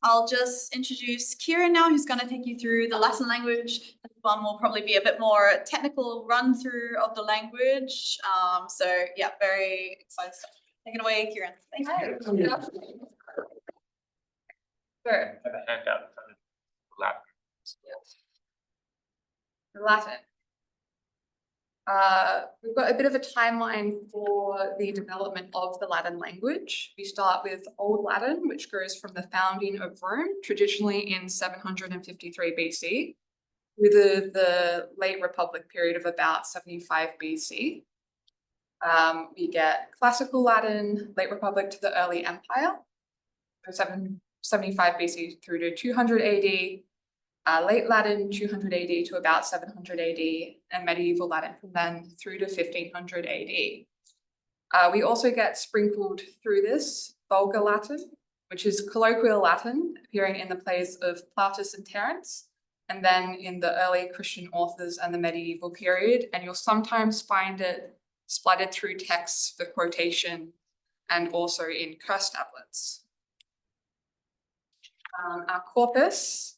I'll just introduce Ciaran now, who's going to take you through the Latin language. This one will probably be a bit more technical run through of the language. So yeah, very excited stuff. Take it away, Ciaran. Thank you. Sure. Have a handout Latin. Latin. We've got a bit of a timeline for the development of the Latin language. We start with Old Latin, which goes from the founding of Rome, traditionally in 753 BC, through the late Republic period of about 75 BC. We get Classical Latin, late Republic to the early Empire, so 775 BC through to 200 AD. Late Latin, 200 AD to about 700 AD, and medieval Latin from then through to 1500 AD. We also get sprinkled through this Vulgar Latin, which is colloquial Latin, appearing in the plays of Plautus and Terence, and then in the early Christian authors and the medieval period, and you'll sometimes find it splattered through texts for quotation and also in curse tablets. Our corpus.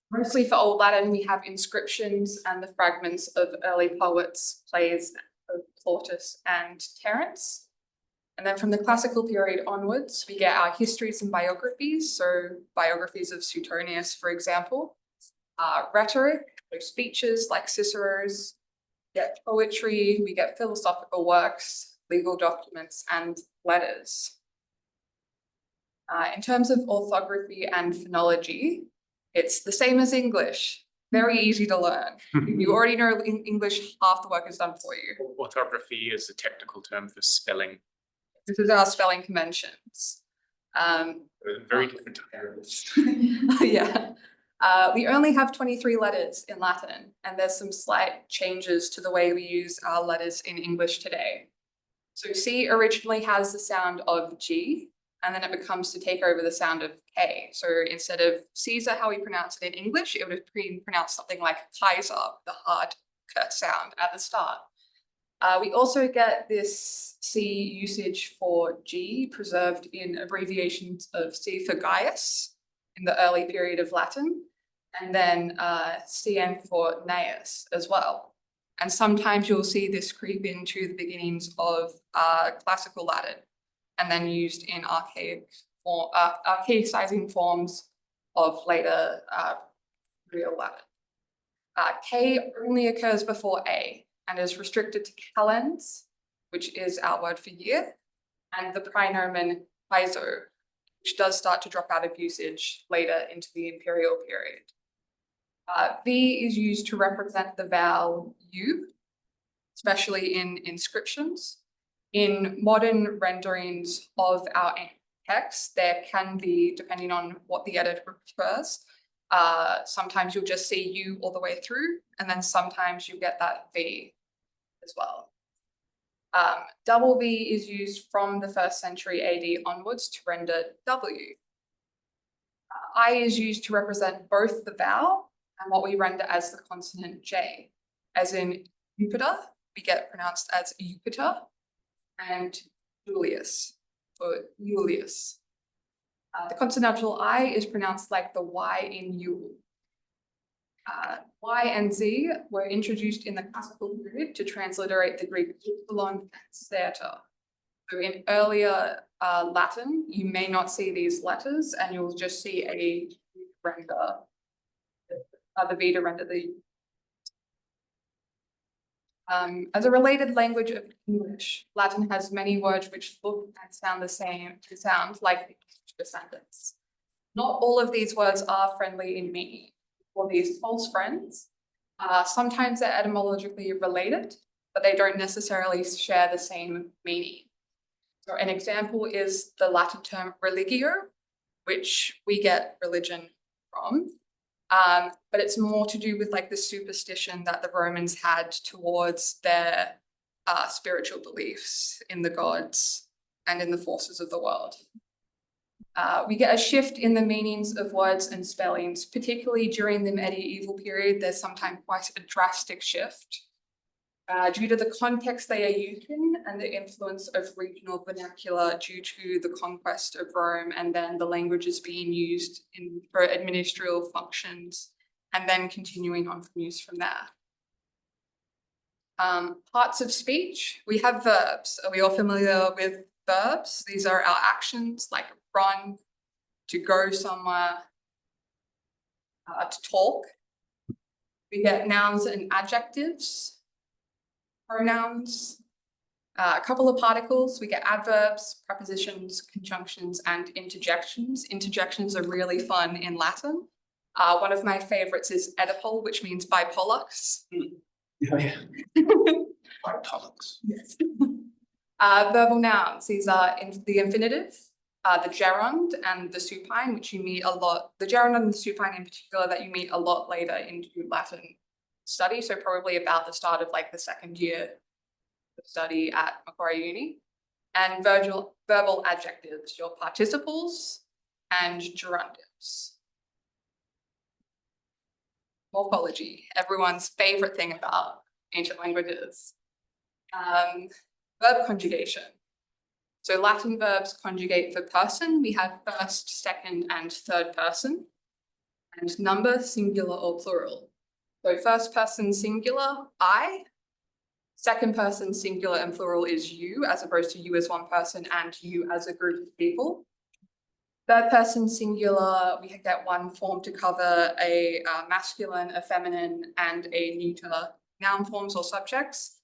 Mostly for Old Latin, we have inscriptions and the fragments of early poets, plays of Plautus and Terence. And then from the classical period onwards, we get our histories and biographies, so biographies of Suetonius, for example. Rhetoric, so speeches like Cicero's. We get poetry, we get philosophical works, legal documents, and letters. In terms of orthography and phonology, it's the same as English, very easy to learn. If you already know English, half the work is done for you. Orthography is a technical term for spelling. This is our spelling conventions. Very different terms. Yeah. We only have 23 letters in Latin, and there's some slight changes to the way we use our letters in English today. So C originally has the sound of G, and then it becomes to take over the sound of K. So instead of Caesar, how we pronounce it in English, it would have been pronounced something like Kaiser, the hard K sound at the start. We also get this C usage for G preserved in abbreviations of C for Gaius in the early period of Latin, and then CN for Gnaeus as well. And sometimes you'll see this creep into the beginnings of classical Latin, and then used in archaicizing forms of later real Latin. K only occurs before A and is restricted to calends, which is our word for year, and the praenomen paizo, which does start to drop out of usage later into the imperial period. V is used to represent the vowel U, especially in inscriptions. In modern renderings of our text, there can be, depending on what the editor prefers, sometimes you'll just see U all the way through, and then sometimes you get that V as well. Double V is used from the 1st century AD onwards to render W. I is used to represent both the vowel and what we render as the consonant J, as in Jupiter, we get pronounced as Jupiter, and Julius, or Julius. The consonantal I is pronounced like the Y in Yule. Y and Z were introduced in the classical period to transliterate the Greek epsilon and theta. So in earlier Latin, you may not see these letters, and you'll just see a render, the V to render the. As a related language of English, Latin has many words which look and sound the same, sound like descendants. Not all of these words are friendly in meaning. For these false friends, sometimes they're etymologically related, but they don't necessarily share the same meaning. So an example is the Latin term religio, which we get religion from. But it's more to do with like the superstition that the Romans had towards their spiritual beliefs in the gods and in the forces of the world. We get a shift in the meanings of words and spellings, particularly during the medieval period. There's sometimes quite a drastic shift. due to the context they are used in and the influence of regional vernacular due to the conquest of Rome, and then the languages being used for administrative functions, and then continuing on from use from there. Parts of speech, we have verbs. Are we all familiar with verbs? These are our actions like run, to go somewhere, to talk. We get nouns and adjectives, pronouns, a couple of particles. We get adverbs, prepositions, conjunctions, and interjections. Interjections are really fun in Latin. One of my favorites is Oedipal, which means bipollux. Yeah. Bipollux. Yes. Verbal nouns, these are the infinitive, the gerund and the supine, which you meet a lot, the gerund and the supine in particular, that you meet a lot later into Latin study, so probably about the start of like the second year of study at Macquarie Uni. And verbal adjectives, your participles and gerundives. Morphology, everyone's favorite thing about ancient languages. Verb conjugation. So Latin verbs conjugate for person. We have first, second, and third person. And number, singular or plural. So first person singular, I. Second person singular and plural is you, as opposed to you as one person and you as a group of people. Third person singular, we get one form to cover a masculine, a feminine, and a neuter noun forms or subjects.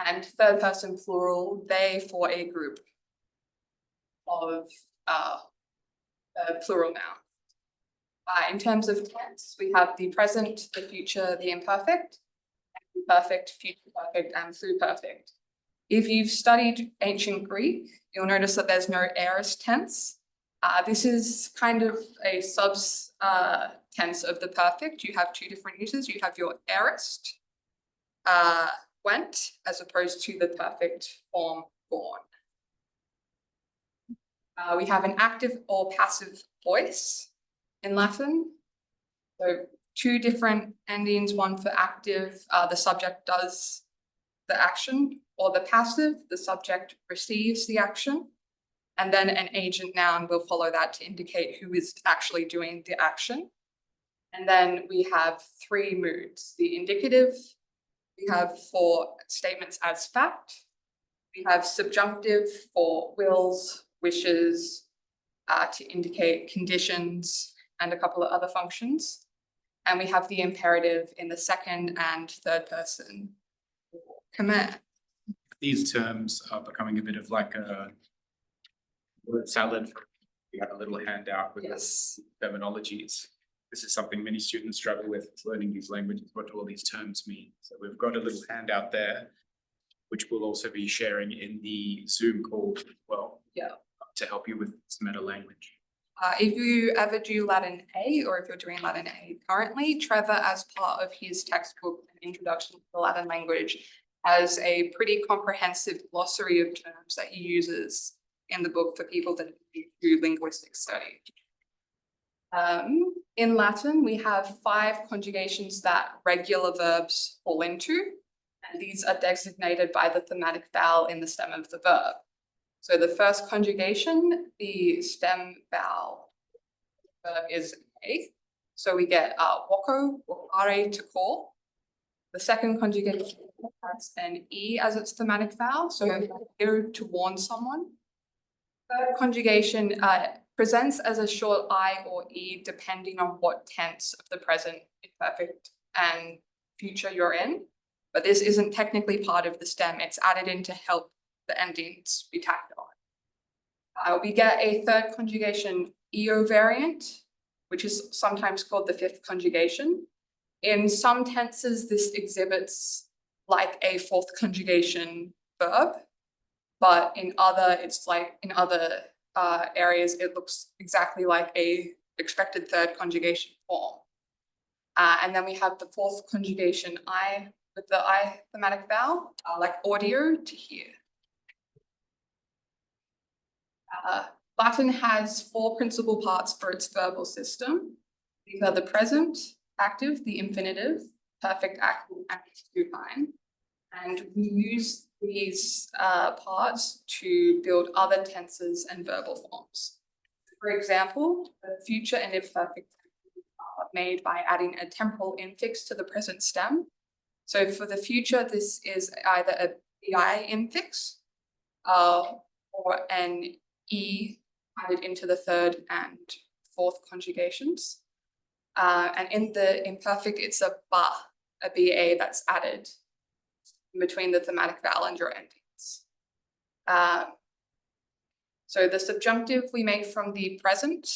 And third person plural, they for a group of plural noun. In terms of tense, we have the present, the future, the imperfect, perfect, future perfect, and pluperfect. If you've studied ancient Greek, you'll notice that there's no aorist tense. This is kind of a tense of the perfect. You have two different uses. You have your aorist, went, as opposed to the perfect form, gone. We have an active or passive voice in Latin. So two different endings, one for active, the subject does the action, or the passive, the subject receives the action. And then an agent noun will follow that to indicate who is actually doing the action. And then we have three moods. The indicative, we have for statements as fact. We have subjunctive for wills, wishes, to indicate conditions, and a couple of other functions. And we have the imperative in the second and third person command. These terms are becoming a bit of like a word salad. We have a little handout with terminologies. This is something many students struggle with, learning these languages. What do all these terms mean? So we've got a little handout there, which we'll also be sharing in the Zoom call as well. Yeah. To help you with this meta language. If you ever do Latin A, or if you're doing Latin A currently, Trevor, as part of his textbook, An Introduction to the Latin Language, has a pretty comprehensive glossary of terms that he uses in the book for people that do linguistic study. In Latin, we have 5 conjugations that regular verbs fall into, and these are designated by the thematic vowel in the stem of the verb. So the first conjugation, the stem vowel verb is A. So we get woko, wokare, to call. The second conjugation has an E as its thematic vowel, so to warn someone. Third conjugation presents as a short I or E depending on what tense of the present, imperfect, and future you're in. But this isn't technically part of the stem. It's added in to help the endings be tacked on. We get a third conjugation EO variant, which is sometimes called the fifth conjugation. In some tenses, this exhibits like a fourth conjugation verb, but in other, areas, it looks exactly like a expected third conjugation form. And then we have the fourth conjugation I with the I thematic vowel, like audio, to hear. Latin has 4 principal parts for its verbal system. These are the present, active, the infinitive, perfect, active, and supine. And we use these parts to build other tenses and verbal forms. For example, the future and imperfect are made by adding a temporal infix to the present stem. So for the future, this is either a BI infix or an E added into the third and fourth conjugations. And in the imperfect, it's a BA that's added in between the thematic vowel and your endings. So the subjunctive we make from the present,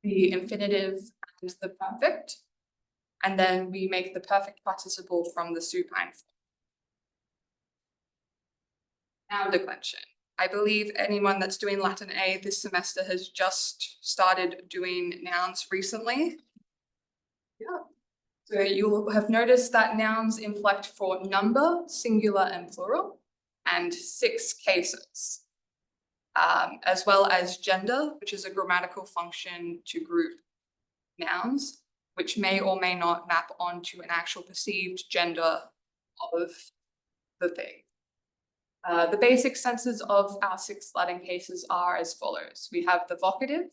the infinitive and the perfect, and then we make the perfect participle from the supine form. Noun declension. I believe anyone that's doing Latin A this semester has just started doing nouns recently. Yeah. So you will have noticed that nouns inflect for number, singular and plural, and 6 cases, as well as gender, which is a grammatical function to group nouns, which may or may not map onto an actual perceived gender of the thing. The basic senses of our 6 Latin cases are as follows. We have the vocative,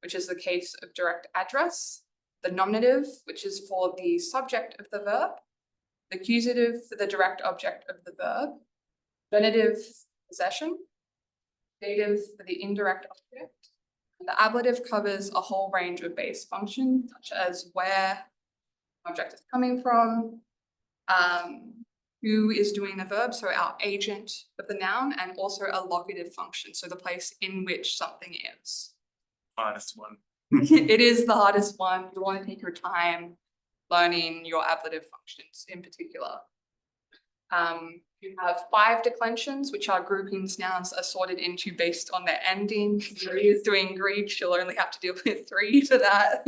which is the case of direct address, the nominative, which is for the subject of the verb, the accusative for the direct object of the verb, genitive possession, dative for the indirect object, and the ablative covers a whole range of base functions, such as where the object is coming from, who is doing the verb, so our agent of the noun, and also a locative function, so the place in which something is. Hardest one. It is the hardest one. You want to take your time learning your ablative functions in particular. You have 5 declensions, which are groupings nouns are sorted into based on their ending. If you're doing Greek, you'll only have to deal with 3 for that.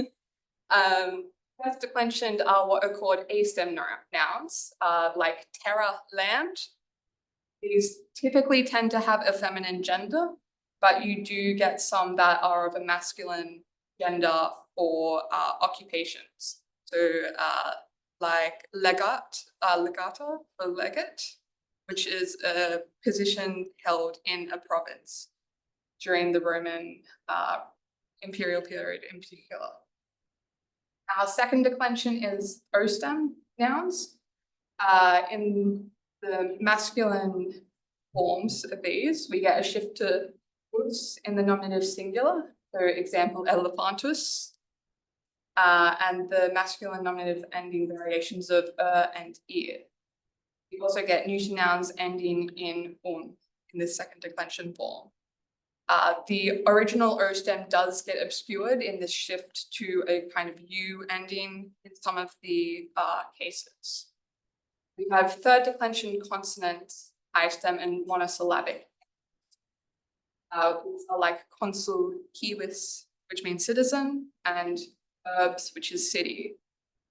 First declensioned are what are called A-stem nouns, like terra, land. These typically tend to have a feminine gender, but you do get some that are of a masculine gender for occupations. So like legata or legate, which is a position held in a province during the Roman imperial period in particular. Our second declension is O-stem nouns. In the masculine forms of these, we get a shift to us in the nominative singular. For example, elephantus. And the masculine nominative ending variations of and ear. We also get neuter nouns ending in in the second declension form. The original O stem does get obscured in this shift to a kind of U ending in some of the cases. We have third declension consonants, I stem, and monosyllabic. Like consul civis, which means citizen, and urbs, which is city.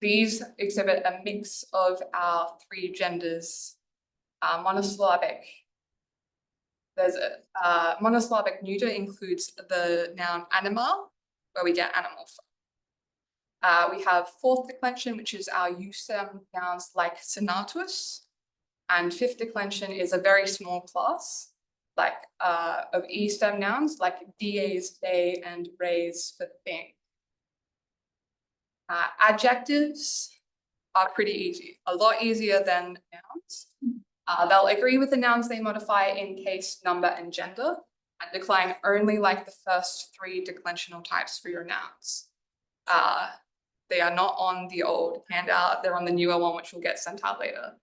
These exhibit a mix of our 3 genders. Monosyllabic. There's a monosyllabic neuter includes the noun animal, where we get animal from. We have 4th declension, which is our U-stem nouns like senatus, and 5th declension is a very small class, like of E-stem nouns like dies, they, and res for thing. Adjectives are pretty easy, a lot easier than nouns. They'll agree with the nouns they modify in case, number, and gender, and decline only like the first 3 declensional types for your nouns. They are not on the old handout, they're on the newer one, which will get sent out later.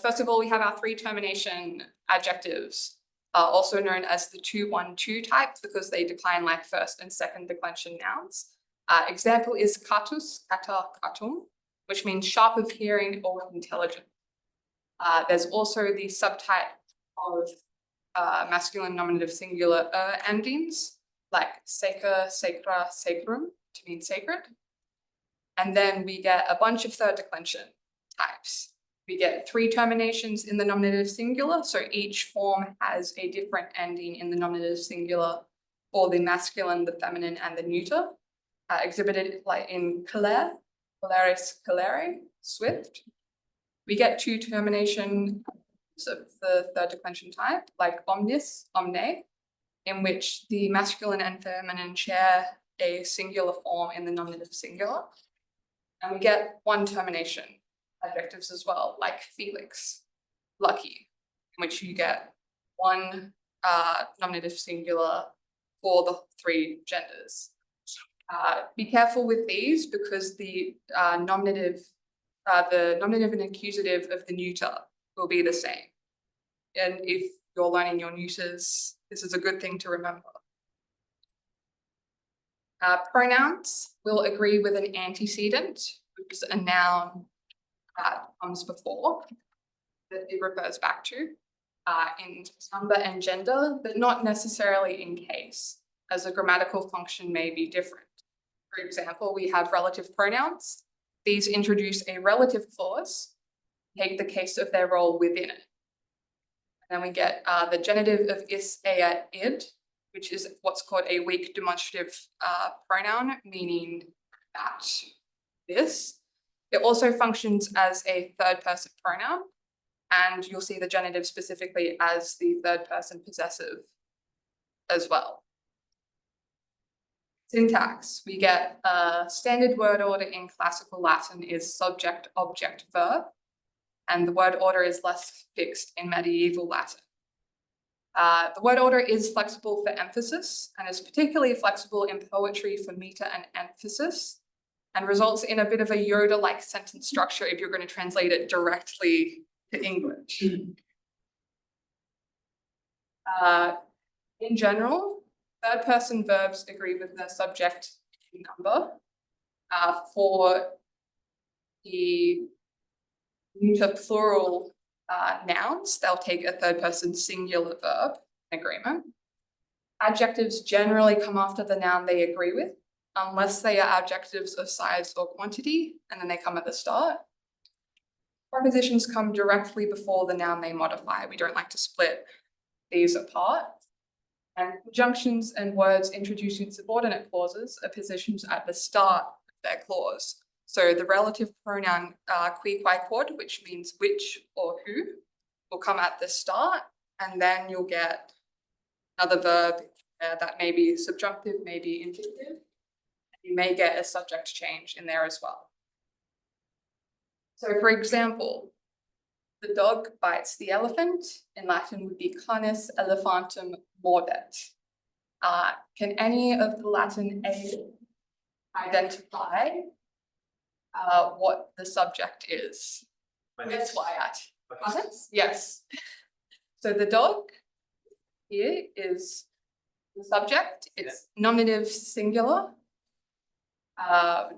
First of all, we have our 3 termination adjectives, also known as the 2-1-2 type, because they decline like first and second declension nouns. Example is catus, kata, katum, which means sharp of hearing or intelligent. There's also the subtype of masculine nominative singular endings, like seker, sekra, sekrum, to mean sacred. And then we get a bunch of third declension types. We get 3 terminations in the nominative singular, so each form has a different ending in the nominative singular for the masculine, the feminine, and the neuter, exhibited like in clair, scalere, swift. We get two terminations of the third declension type, like omnis, omne, in which the masculine and feminine share a singular form in the nominative singular. And we get one termination adjectives as well, like Felix, lucky, in which you get one nominative singular for the three genders. Be careful with these because the nominative and accusative of the neuter will be the same. And if you're learning your neuters, this is a good thing to remember. Pronouns will agree with an antecedent, which is a noun that comes before, that it refers back to, in number and gender, but not necessarily in case, as a grammatical function may be different. For example, we have relative pronouns. These introduce a relative clause, take the case of their role within it. And then we get the genitive of is, ea, id, which is what's called a weak demonstrative pronoun, meaning that this. It also functions as a third person pronoun, and you'll see the genitive specifically as the third person possessive as well. Syntax, we get a standard word order in classical Latin is subject, object, verb, and the word order is less fixed in medieval Latin. The word order is flexible for emphasis and is particularly flexible in poetry for meter and emphasis, and results in a bit of a Yoda-like sentence structure if you're going to translate it directly to English. In general, third person verbs agree with the subject number. For the neuter plural nouns, they'll take a third person singular verb agreement. Adjectives generally come after the noun they agree with, unless they are adjectives of size or quantity, and then they come at the start. Prepositions come directly before the noun they modify. We don't like to split these apart. And conjunctions and words introducing subordinate clauses are positioned at the start of their clause. So the relative pronoun qui, quae, quod, which means which or who, will come at the start, and then you'll get another verb that may be subjunctive, may be indicative. You may get a subject change in there as well. So for example, the dog bites the elephant, in Latin would be canis elephantum mordet. Can any of the Latin aid identify what the subject is? Yes, Wyatt. Yes. So the dog here is the subject. It's nominative singular.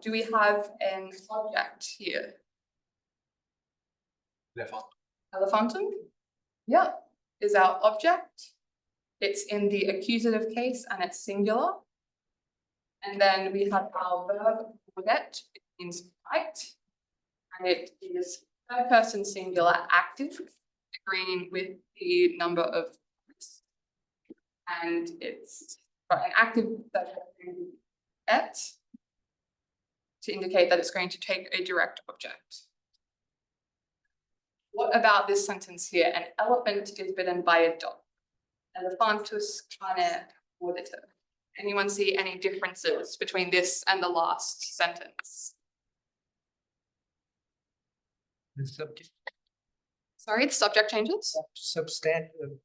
Do we have an object here? Elephantum? Yeah, is our object. It's in the accusative case and it's singular. And then we have our verb mordet, it means bite, and it is third person singular active, agreeing with the number of points. And it's got an active third person et to indicate that it's going to take a direct object. What about this sentence here? An elephant is bitten by a dog. Elephantus cane morditur. Anyone see any differences between this and the last sentence? The subject, Sorry, the subject changes? substantive.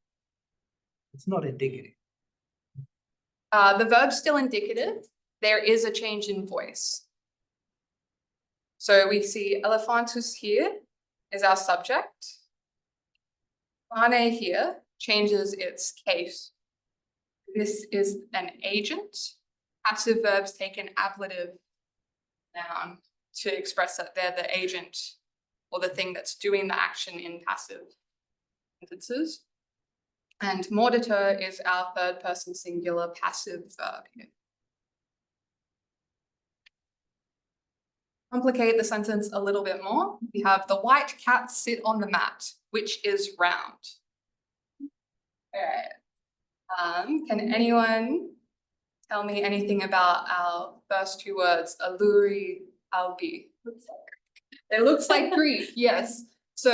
It's not indicative. The verb's still indicative. There is a change in voice. So we see elephantus here is our subject. Cane here changes its case. This is an agent. Passive verbs take an ablative noun to express that they're the agent or the thing that's doing the action in passive sentences. And morditur is our third person singular passive verb here. Complicate the sentence a little bit more. We have the white cats sit on the mat, which is round. All right. Can anyone tell me anything about our first two words, alluri, albi? It looks like Greek, yes. So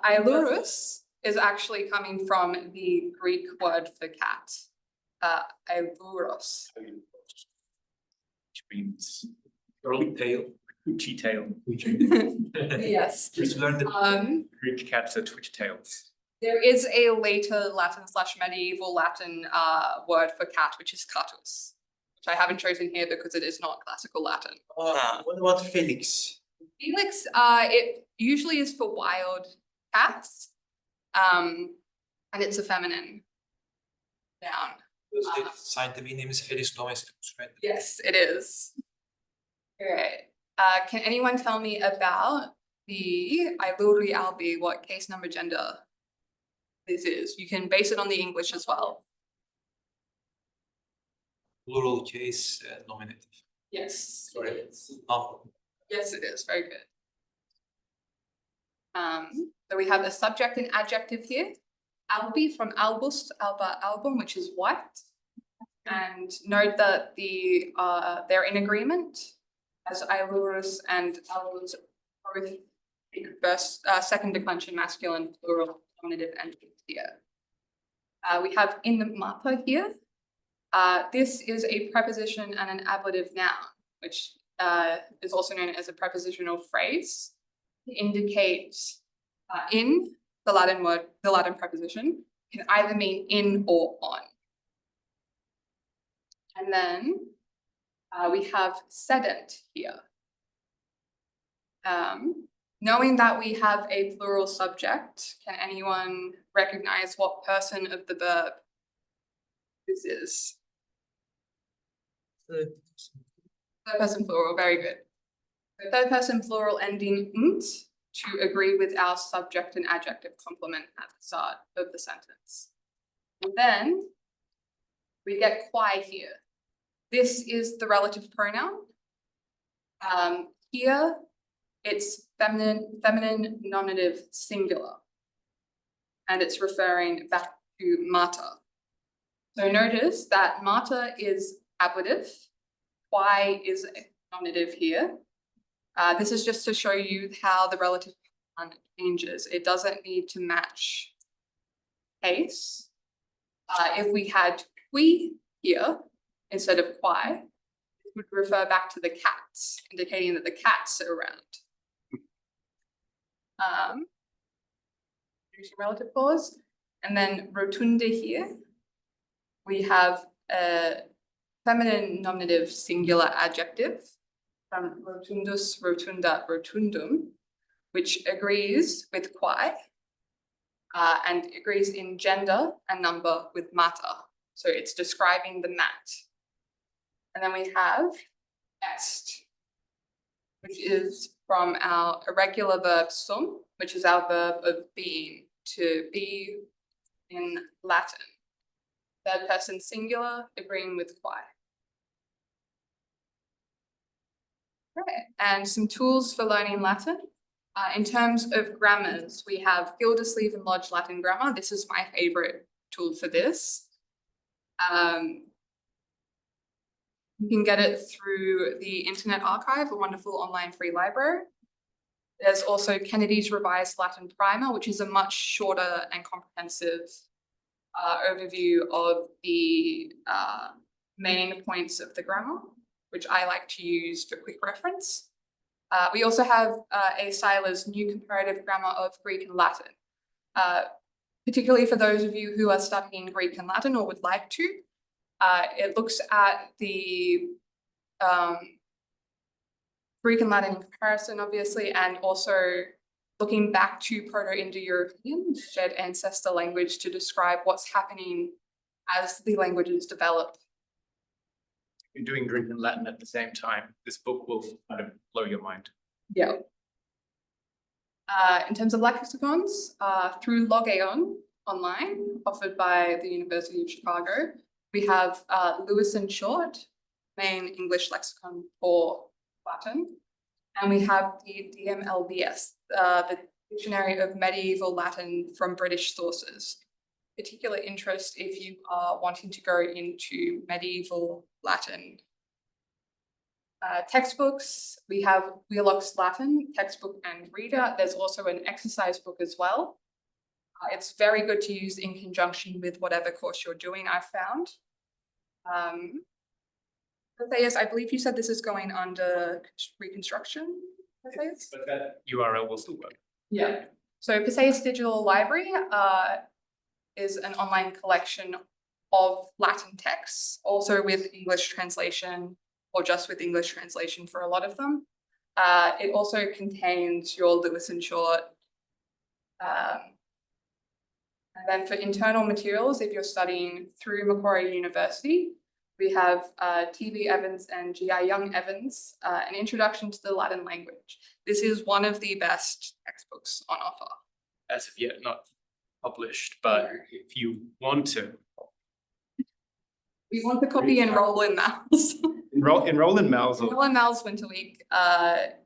Ailurus is actually coming from the Greek word for cat. Ailuros. Which means Curly tail. twitchy tail. Yes. Just learned the Greek cats are twitch tails. There is a later Latin/medieval Latin word for cat, which is catus, which I haven't chosen here because it is not classical Latin. what about Felix? Felix, it usually is for wild cats, and it's a feminine noun. The scientific name is Felis domesticus, right? Yes, it is. Okay, can anyone tell me about the Ailuri Albi, what case number gender this is? You can base it on the English as well. Plural case nominative. Yes. Sorry. Yes, it is. Very good. So we have a subject and adjective here. Albi from albus, alba, album, which is white. And note that they're in agreement, as Ailurus and Albus both first, second declension masculine, plural, nominative, and here. We have in the mappa here. This is a preposition and an ablative noun, which is also known as a prepositional phrase to indicate in the Latin word, the Latin preposition can either mean in or on. And then we have sedent here. Knowing that we have a plural subject, can anyone recognize what person of the verb this is? Third person plural, very good. The third person plural ending nt to agree with our subject and adjective complement at the start of the sentence. And then we get quae here. This is the relative pronoun. Here it's feminine nominative singular, and it's referring back to mater. So notice that mater is ablative, quae is nominative here. This is just to show you how the relative pronoun changes. It doesn't need to match case. If we had qui here instead of quae, it would refer back to the cats, indicating that the cats are around. Using relative clause, and then rotunda here, we have a feminine nominative singular adjective from rotundus, rotunda, rotundum, which agrees with quae and agrees in gender and number with mater. So it's describing the mat. And then we have est, which is from our irregular verb sum, which is our verb of being, to be in Latin. Third person singular, agreeing with quae. Okay, and some tools for learning Latin. In terms of grammars, we have Gildersleeve and Lodge Latin Grammar. This is my favorite tool for this. You can get it through the Internet Archive, a wonderful online free library. There's also Kennedy's Revised Latin Primer, which is a much shorter and comprehensive overview of the main points of the grammar, which I like to use for quick reference. We also have A. Seiler's New Comparative Grammar of Greek and Latin, particularly for those of you who are studying Greek and Latin or would like to. It looks at the Greek and Latin in comparison, obviously, and also looking back to Proto-Indo-European, shared ancestor language, to describe what's happening as the languages develop. You're doing Greek and Latin at the same time. This book will kind of blow your mind. Yeah. In terms of lexicons, through Logeon online, offered by the University of Chicago, we have Lewis and Short, main English lexicon for Latin, and we have the DMLBS, the Dictionary of Medieval Latin from British sources. Particular interest if you are wanting to go into medieval Latin. Textbooks, we have Wheelock's Latin textbook and reader. There's also an exercise book as well. It's very good to use in conjunction with whatever course you're doing, I've found. PALAIA, I believe you said this is going under reconstruction. PALAIA? But that URL will still work. Yeah. So PALAIA Digital Library is an online collection of Latin texts, also with English translation, or just with English translation for a lot of them. It also contains your Lewis and Short. And then for internal materials, if you're studying through Macquarie University, we have T.V. Evans and G.I. Young Evans, an introduction to the Latin language. This is one of the best textbooks on offer. As of yet, not published, but if you want to. We want the copy enroll in Mal's. Enroll in Mal's or Enroll in Mal's Winter Week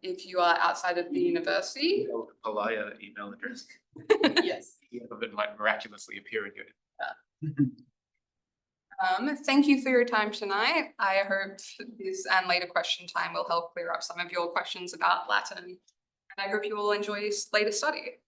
if you are outside of the university. PALAIA email address. Yes. You have it like miraculously appear in your. Thank you for your time tonight. I hope this and later question time will help clear up some of your questions about Latin. And I hope you will enjoy later study.